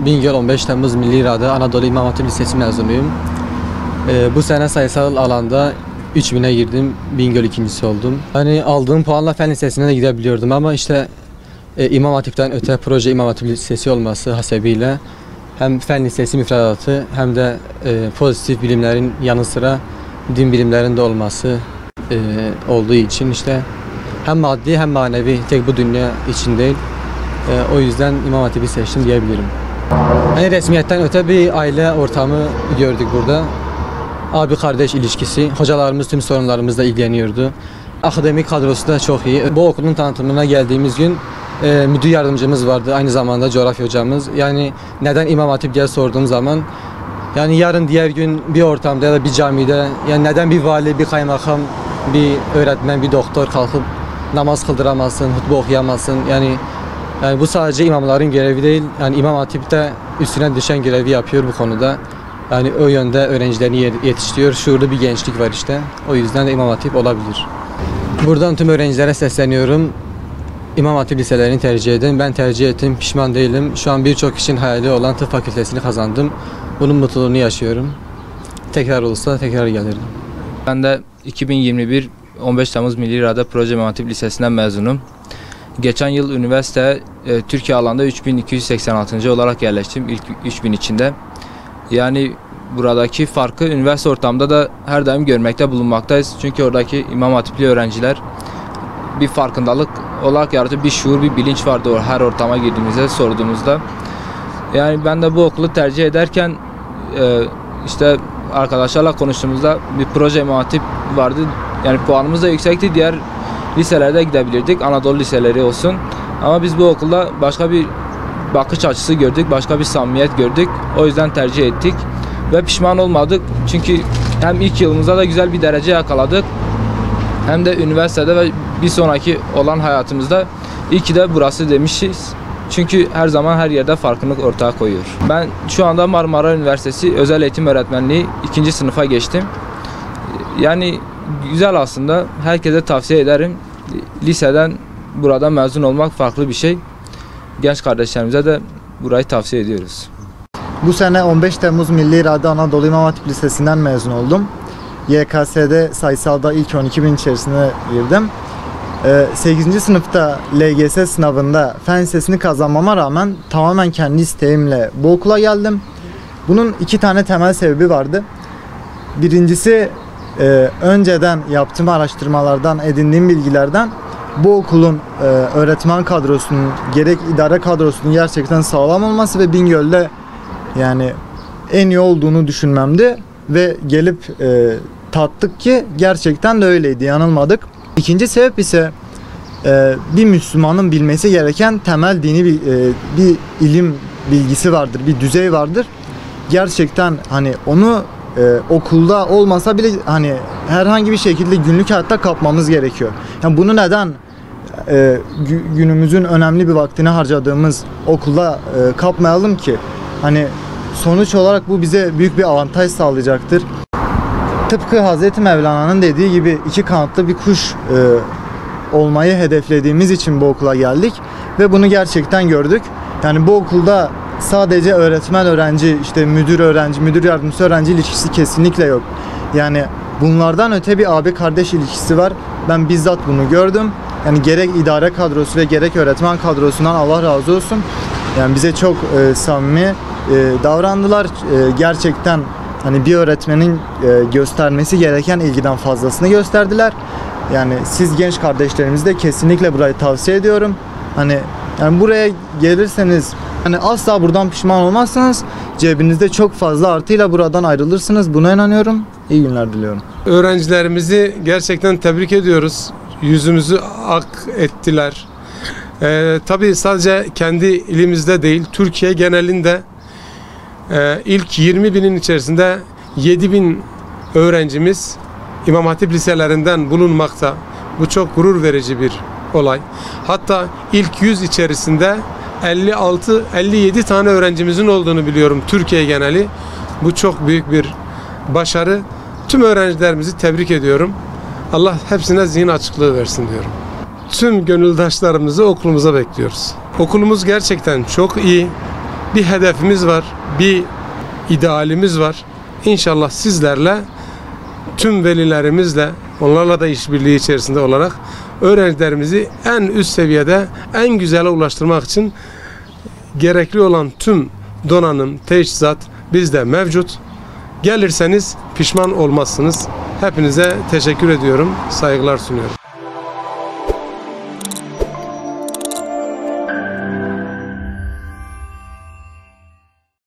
Bingöl 15 Temmuz Milli İrade Anadolu İmam Hatip Lisesi mezunuyum. Bu sene sayısal alanda 3000'e girdim. Bingöl ikincisi oldum. Hani aldığım puanla fen lisesine de gidebiliyordum ama işte İmam Hatip'ten öte proje İmam Hatip Lisesi olması hasebiyle hem fen lisesi müfredatı hem de pozitif bilimlerin yanı sıra din bilimlerinde olması olduğu için işte hem maddi hem manevi tek bu dünya için değil. O yüzden İmam Hatip'i seçtim diyebilirim. Yani resmiyetten öte bir aile ortamı gördük burada. Abi kardeş ilişkisi, hocalarımız tüm sorunlarımızla ilgileniyordu. Akademik kadrosu da çok iyi. Bu okulun tanıtımına geldiğimiz gün müdür yardımcımız vardı, aynı zamanda coğrafya hocamız. Yani neden İmam Hatip diye sorduğum zaman, yani yarın diğer gün bir ortamda ya da bir camide, yani neden bir vali, bir kaymakam, bir öğretmen, bir doktor kalkıp namaz kıldıramasın, hutbe okuyamasın. Yani bu sadece imamların görevi değil. Yani İmam Hatip de üstüne düşen görevi yapıyor bu konuda. Yani o yönde öğrencilerini yetiştiriyor. Şuurlu bir gençlik var işte. O yüzden de İmam Hatip olabilir. Buradan tüm öğrencilere sesleniyorum. İmam Hatip liselerini tercih edin. Ben tercih ettim. Pişman değilim. Şu an birçok kişinin hayali olan tıp fakültesini kazandım. Bunun mutluluğunu yaşıyorum. Tekrar olursa tekrar gelirdim. Ben de 2021 15 Temmuz Milli İrade Proje İmam Hatip Lisesi'nden mezunum. Geçen yıl üniversite Türkiye alanda 3286. olarak yerleştim ilk 3000 içinde. Yani buradaki farkı üniversite ortamda da her daim görmekte bulunmaktayız. Çünkü oradaki İmam Hatipli öğrenciler bir farkındalık olarak yaratıyor. Bir şuur, bir bilinç vardı her ortama girdiğimizde, sorduğumuzda. Yani ben de bu okulu tercih ederken işte arkadaşlarla konuştuğumuzda bir proje İmam Hatip vardı. Yani puanımız da yüksekti. Diğer liselerde gidebilirdik. Anadolu liseleri olsun. Ama biz bu okulda başka bir bakış açısı gördük. Başka bir samimiyet gördük. O yüzden tercih ettik. Ve pişman olmadık. Çünkü hem ilk yılımızda da güzel bir derece yakaladık. Hem de üniversitede ve bir sonraki olan hayatımızda iyi ki de burası demişiz. Çünkü her zaman her yerde farklılık ortaya koyuyor. Ben şu anda Marmara Üniversitesi Özel Eğitim Öğretmenliği 2. sınıfa geçtim. Yani güzel aslında. Herkese tavsiye ederim. Liseden burada mezun olmak farklı bir şey. Genç kardeşlerimize de burayı tavsiye ediyoruz. Bu sene 15 Temmuz Milli İrade Anadolu İmam Hatip Lisesi'nden mezun oldum. YKS'de sayısalda ilk 12.000 içerisine girdim. 8. sınıfta LGS sınavında fen lisesini kazanmama rağmen tamamen kendi isteğimle bu okula geldim. Bunun 2 tane temel sebebi vardı. Birincisi önceden yaptığım araştırmalardan edindiğim bilgilerden bu okulun öğretmen kadrosunun gerek idare kadrosunun gerçekten sağlam olması ve Bingöl'de yani en iyi olduğunu düşünmemdi ve gelip tattık ki gerçekten de öyleydi, yanılmadık. İkinci sebep ise bir Müslümanın bilmesi gereken temel dini bir ilim bilgisi vardır, bir düzey vardır. Gerçekten hani onu okulda olmasa bile hani herhangi bir şekilde günlük hayatta kapmamız gerekiyor. Yani bunu neden günümüzün önemli bir vaktini harcadığımız okulda kapmayalım ki? Hani sonuç olarak bu bize büyük bir avantaj sağlayacaktır. Tıpkı Hz. Mevlana'nın dediği gibi 2 kanatlı bir kuş olmayı hedeflediğimiz için bu okula geldik ve bunu gerçekten gördük. Yani bu okulda sadece öğretmen öğrenci, işte müdür öğrenci, müdür yardımcısı öğrenci ilişkisi kesinlikle yok. Yani bunlardan öte bir abi kardeş ilişkisi var. Ben bizzat bunu gördüm. Yani gerek idare kadrosu ve gerek öğretmen kadrosundan Allah razı olsun. Yani bize çok samimi davrandılar. Gerçekten hani bir öğretmenin göstermesi gereken ilgiden fazlasını gösterdiler. Yani siz genç kardeşlerimiz de kesinlikle burayı tavsiye ediyorum. Hani yani buraya gelirseniz hani asla buradan pişman olmazsınız. Cebinizde çok fazla artıyla buradan ayrılırsınız. Buna inanıyorum. İyi günler diliyorum. Öğrencilerimizi gerçekten tebrik ediyoruz. Yüzümüzü ak ettiler. Tabii sadece kendi ilimizde değil, Türkiye genelinde ilk 20.000'in içerisinde 7.000 öğrencimiz İmam Hatip liselerinden bulunmakta. Bu çok gurur verici bir olay. Hatta ilk 100 içerisinde 56-57 tane öğrencimizin olduğunu biliyorum Türkiye geneli. Bu çok büyük bir başarı. Tüm öğrencilerimizi tebrik ediyorum. Allah hepsine zihin açıklığı versin diyorum. Tüm gönüldaşlarımızı okulumuza bekliyoruz. Okulumuz gerçekten çok iyi. bir hedefimiz var, bir idealimiz var. İnşallah sizlerle, tüm velilerimizle, onlarla da işbirliği içerisinde olarak öğrencilerimizi en üst seviyede, en güzele ulaştırmak için gerekli olan tüm donanım, teçhizat bizde mevcut. Gelirseniz pişman olmazsınız. Hepinize teşekkür ediyorum, saygılar sunuyorum.